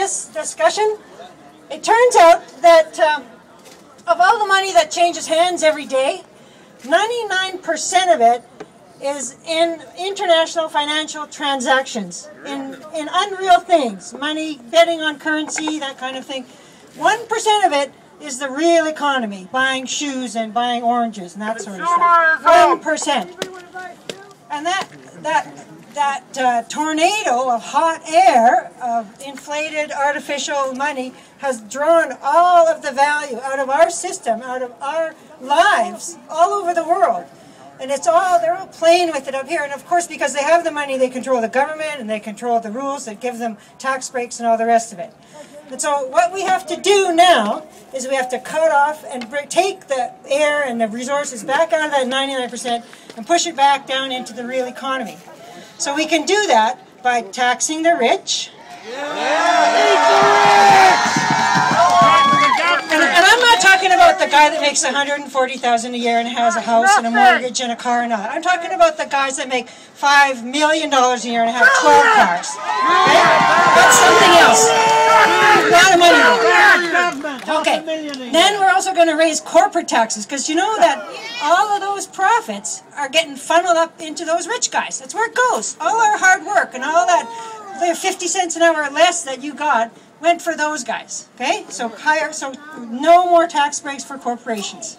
this discussion. It turns out that of all the money that changes hands every day, 99% of it is in international financial transactions, in unreal things, money, betting on currency, that kind of thing. 1% of it is the real economy, buying shoes and buying oranges and that sort of stuff. 1%. And that tornado of hot air, of inflated artificial money, has drawn all of the value out of our system, out of our lives, all over the world. And they're all playing with it up here. And of course, because they have the money, they control the government and they control the rules that give them tax breaks and all the rest of it. And so what we have to do now is we have to cut off and take the air and the resources back out of that 99% and push it back down into the real economy. So we can do that by taxing the rich. And I'm not talking about the guy that makes $140,000 a year and has a house and a mortgage and a car and all. I'm talking about the guys that make $5 million a year and have 12 cars. Okay? That's something else. A lot of money there. Okay. Then we're also going to raise corporate taxes, because you know that all of those profits are getting funneled up into those rich guys. That's where it goes. All our hard work and all that, the 50 cents an hour or less that you got went for those guys. Okay? So no more tax breaks for corporations.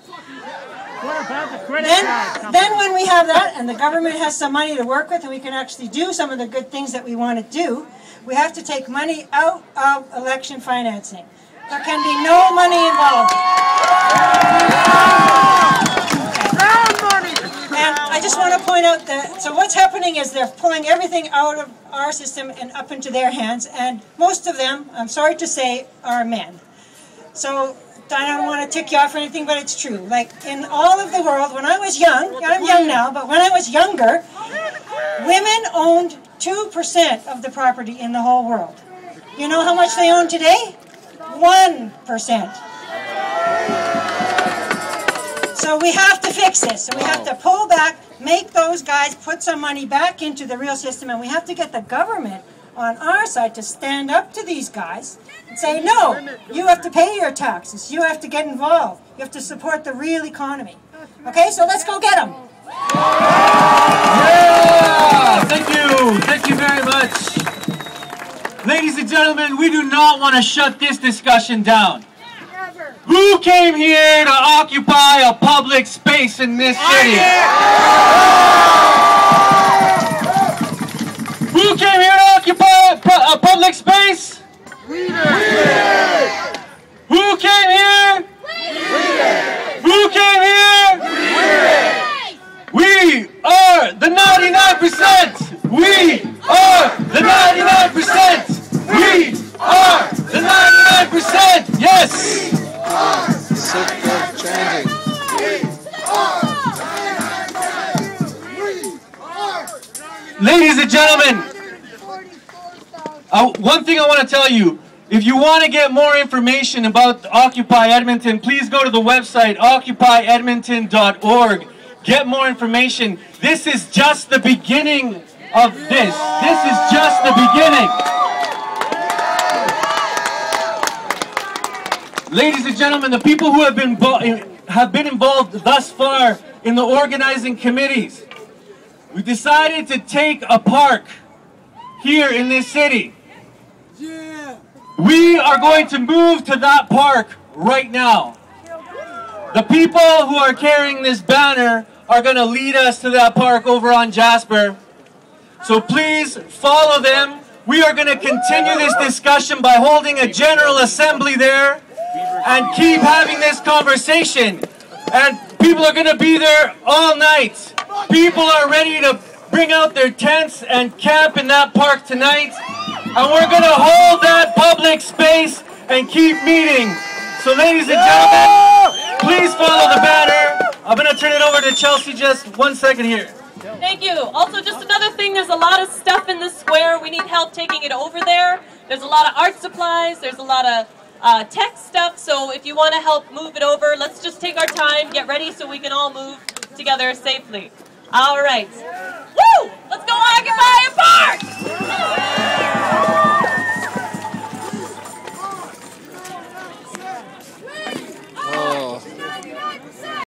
Then when we have that and the government has some money to work with and we can actually do some of the good things that we want to do, we have to take money out of election financing. There can be no money involved. And I just want to point out that, so what's happening is they're pulling everything out of our system and up into their hands, and most of them, I'm sorry to say, are men. So I don't want to tick you off or anything, but it's true. Like in all of the world, when I was young, I'm young now, but when I was younger, women owned 2% of the property in the whole world. You know how much they own today? 1%. So we have to fix this. So we have to pull back, make those guys put some money back into the real system, and we have to get the government on our side to stand up to these guys and say, no, you have to pay your taxes. You have to get involved. You have to support the real economy. Okay, so let's go get them. Yeah! Thank you. Thank you very much. Ladies and gentlemen, we do not want to shut this discussion down. Who came here to occupy a public space in this city? Who came here to occupy a public space? We did. Who came here? We did. Who came here? We did. We are the 99%. We are the 99%. We are the 99%. Yes. Ladies and gentlemen, one thing I want to tell you, if you want to get more information about Occupy Edmonton, please go to the website occupyedmonton.org. Get more information. This is just the beginning of this. This is just the beginning. Ladies and gentlemen, the people who have been involved thus far in the organizing committees, we decided to take a park here in this city. Yeah. We are going to move to that park right now. The people who are carrying this banner are going to lead us to that park over on Jasper. So please follow them. We are going to continue this discussion by holding a general assembly there and keep having this conversation. And people are going to be there all night. People are ready to bring out their tents and camp in that park tonight. And we're going to hold that public space and keep meeting. So ladies and gentlemen, please follow the banner. I'm going to turn it over to Chelsea just 1 second here. Thank you. Also, just another thing, there's a lot of stuff in the square. We need help taking it over there. There's a lot of art supplies. There's a lot of tech stuff. So if you want to help move it over, let's just take our time, get ready so we can all move together safely. All right. Woo! Let's go occupy a park!